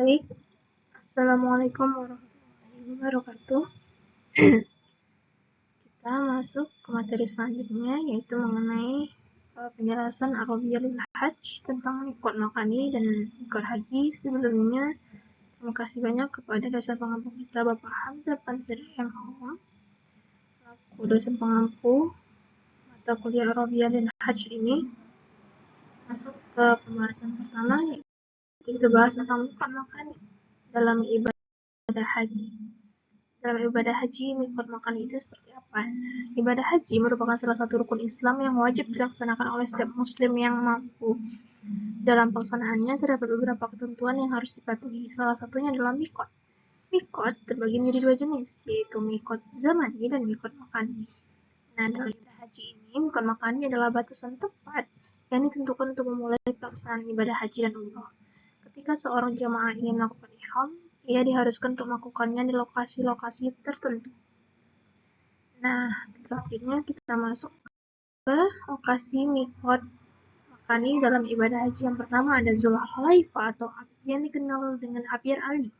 Baik, Assalamualaikum warahmatullahi wabarakatuh. Kita masuk ke materi selanjutnya, yaitu mengenai penjelasan Arabiyah lil Hajj tentang mikot makani dan mikot haji. Sebelumnya, terima kasih banyak kepada dosen pengampu kita Bapak Hamzah Pansir M. Hawang, selaku dosen pengampu mata kuliah Arabiyah lil Hajj ini. Masuk ke pembahasan pertama, yaitu kita bahas tentang mikot makani dalam ibadah haji. Dalam ibadah haji, mikot makani itu seperti apa? Ibadah haji merupakan salah satu rukun Islam yang wajib dilaksanakan oleh setiap muslim yang mampu. Dalam pelaksanaannya terdapat beberapa ketentuan yang harus dipatuhi. Salah satunya adalah mikot. Mikot terbagi menjadi dua jenis, yaitu mikot zamani dan mikot makani. Nah, dalam ibadah haji ini, mikot makani adalah batasan tepat yang ditentukan untuk memulai pelaksanaan ibadah haji dan umroh. Ketika seorang jamaah ingin melakukan ihram, ia diharuskan untuk melakukannya di lokasi-lokasi tertentu. Nah, selanjutnya kita masuk ke lokasi mikot makani dalam ibadah haji. Yang pertama ada Zulhulaifah atau yang dikenal dengan Abiyar Ali.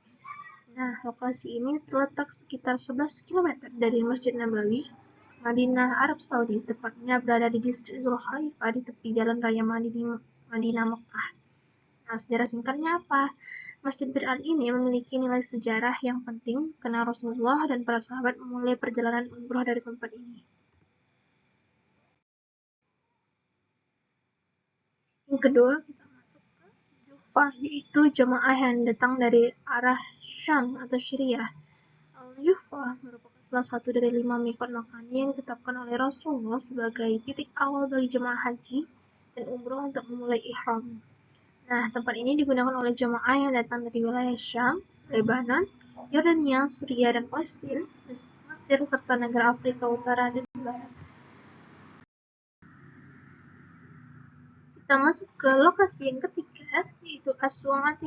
Nah, lokasi ini terletak sekitar 11 km dari Masjid Nabawi, Madinah, Arab Saudi. Tepatnya berada di distrik Zulhulaifah di tepi jalan raya Madinah, Mekah. Nah, sejarah singkatnya apa? Masjid Bir-Al ini memiliki nilai sejarah yang penting karena Rasulullah dan para sahabat memulai perjalanan umroh dari tempat ini. Yang kedua, kita masuk ke Jufah, yaitu jemaah yang datang dari arah Syam atau Syria. Al-Jufah merupakan salah satu dari 5 mikot makani yang ditetapkan oleh Rasulullah sebagai titik awal bagi jemaah haji dan umroh untuk memulai ihram. Nah, tempat ini digunakan oleh jemaah yang datang dari wilayah Syam, Lebanon, Yordania, Suriah, dan Palestina, Mesir, serta negara Afrika Utara dan Barat. Kita masuk ke lokasi yang ketiga, yaitu Aswan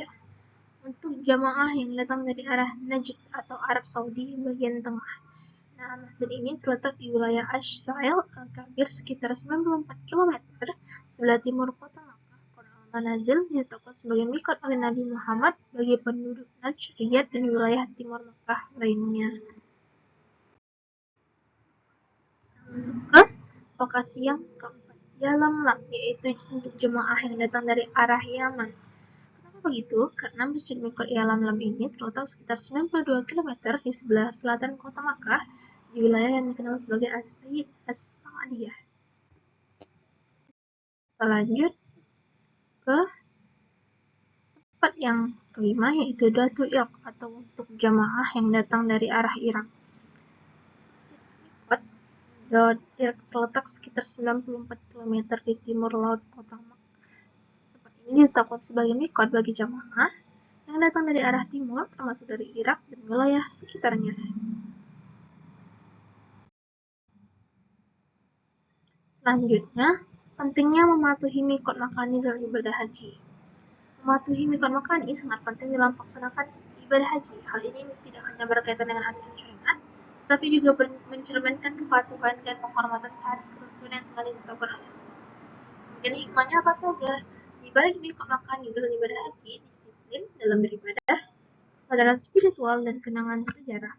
untuk jamaah yang datang dari arah Najd atau Arab Saudi bagian tengah. Nah, masjid ini terletak di wilayah Ash-Sa'il Al-Kabir sekitar 94 km sebelah timur kota Makkah. Manazil ditetapkan sebagai mikot oleh Nabi Muhammad bagi penduduk Najd, Riyadh, dan wilayah timur Makkah lainnya. Masuk ke lokasi yang keempat, Yalamlam, yaitu untuk jemaah yang datang dari arah Yaman. Kenapa begitu? Karena Masjid Mikot Yalamlam ini terletak sekitar 92 km di sebelah selatan kota Makkah, di wilayah yang dikenal sebagai As-Sayyid As-Sa'diyah. Kita lanjut ke tempat yang kelima, yaitu Datu Irq atau untuk jamaah yang datang dari arah Irak. Datu Irq terletak sekitar 94 km di timur laut kota Makkah. Tempat ini ditetapkan sebagai mikot bagi jamaah yang datang dari arah timur, termasuk dari Irak dan wilayah sekitarnya. Selanjutnya, pentingnya mematuhi mikot makani dalam ibadah haji. Mematuhi mikot makani sangat penting dalam melaksanakan ibadah haji. Hal ini tidak hanya berkaitan dengan aturan syariat, tetapi juga mencerminkan kepatuhan dan penghormatan terhadap ketentuan yang telah ditetapkan oleh Allah. Kemudian hikmahnya apa saja? Di balik mikot makani dalam ibadah haji, disiplin dalam beribadah, kesadaran spiritual, dan kenangan sejarah.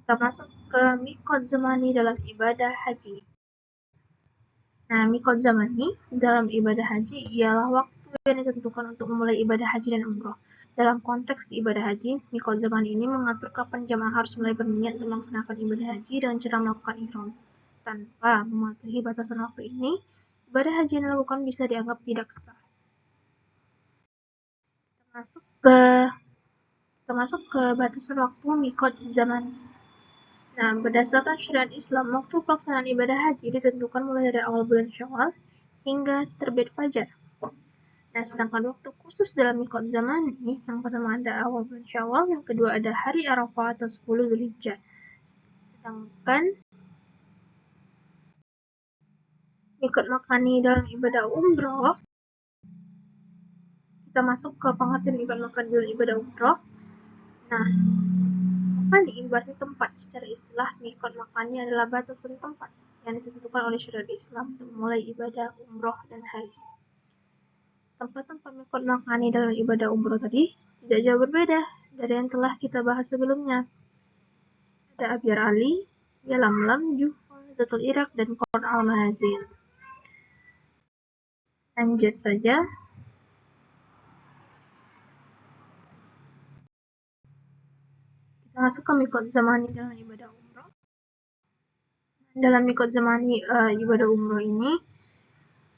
Kita masuk ke mikot zamani dalam ibadah haji. Nah, mikot zamani dalam ibadah haji ialah waktu yang ditentukan untuk memulai ibadah haji dan umroh. Dalam konteks ibadah haji, mikot zamani ini mengatur kapan jamaah harus mulai berniat untuk melaksanakan ibadah haji dengan cara melakukan ihram. Tanpa mematuhi batasan waktu ini, ibadah haji yang dilakukan bisa dianggap tidak sah. Kita masuk ke batasan waktu mikot zamani. Nah, berdasarkan syariat Islam, waktu pelaksanaan ibadah haji ditentukan mulai dari awal bulan Syawal hingga terbit fajar. Nah, sedangkan waktu khusus dalam mikot zaman ini, yang pertama ada awal bulan Syawal, yang kedua ada hari Arafah atau 10 Dzulhijjah. Sedangkan mikot makani dalam ibadah umroh, kita masuk ke pengertian mikot makani dalam ibadah umroh. Nah, makani berarti tempat. Secara istilah, mikot makani adalah batasan tempat yang ditentukan oleh syariat Islam untuk memulai ibadah umroh dan haji. Tempat-tempat mikot makani dalam ibadah umroh tadi tidak jauh berbeda dari yang telah kita bahas sebelumnya. Ada Abyar Ali, Yalamlam, Juhfa, Zatul Iraq, dan Qurn al-Manazil. Lanjut saja. Kita masuk ke mikot zamani dalam ibadah umroh. Dalam mikot zamani ibadah umroh ini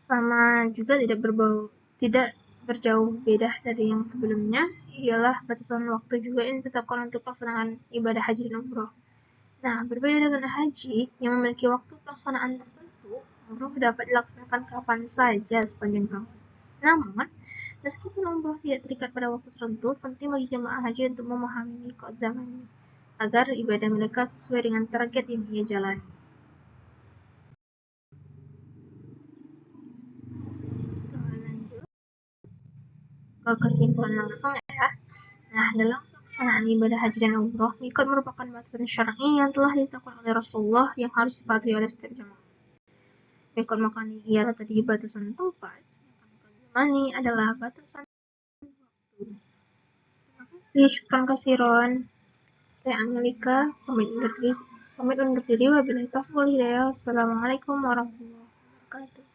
sama juga tidak berjauh beda dari yang sebelumnya, ialah batasan waktu juga yang ditetapkan untuk pelaksanaan ibadah haji dan umroh. Nah, berbeda dengan haji yang memiliki waktu pelaksanaan tertentu, umroh dapat dilaksanakan kapan saja sepanjang tahun. Namun, meskipun umroh tidak terikat pada waktu tertentu, penting bagi jemaah haji untuk memahami mikot zamannya agar ibadah mereka sesuai dengan target yang ia jalani. Lanjut ke kesimpulan langsung ya. Nah, dalam pelaksanaan ibadah haji dan umroh, mikot merupakan batasan syar'i yang telah ditetapkan oleh Rasulullah yang harus dipatuhi oleh setiap jemaah. Mikot makani ialah tadi batasan tempat, zamani adalah batasan waktu. Terima kasih, syukran kasiron. Saya Angelika, pamit undur diri. Wabillahi taufiq wal hidayah. Wassalamualaikum warahmatullahi wabarakatuh.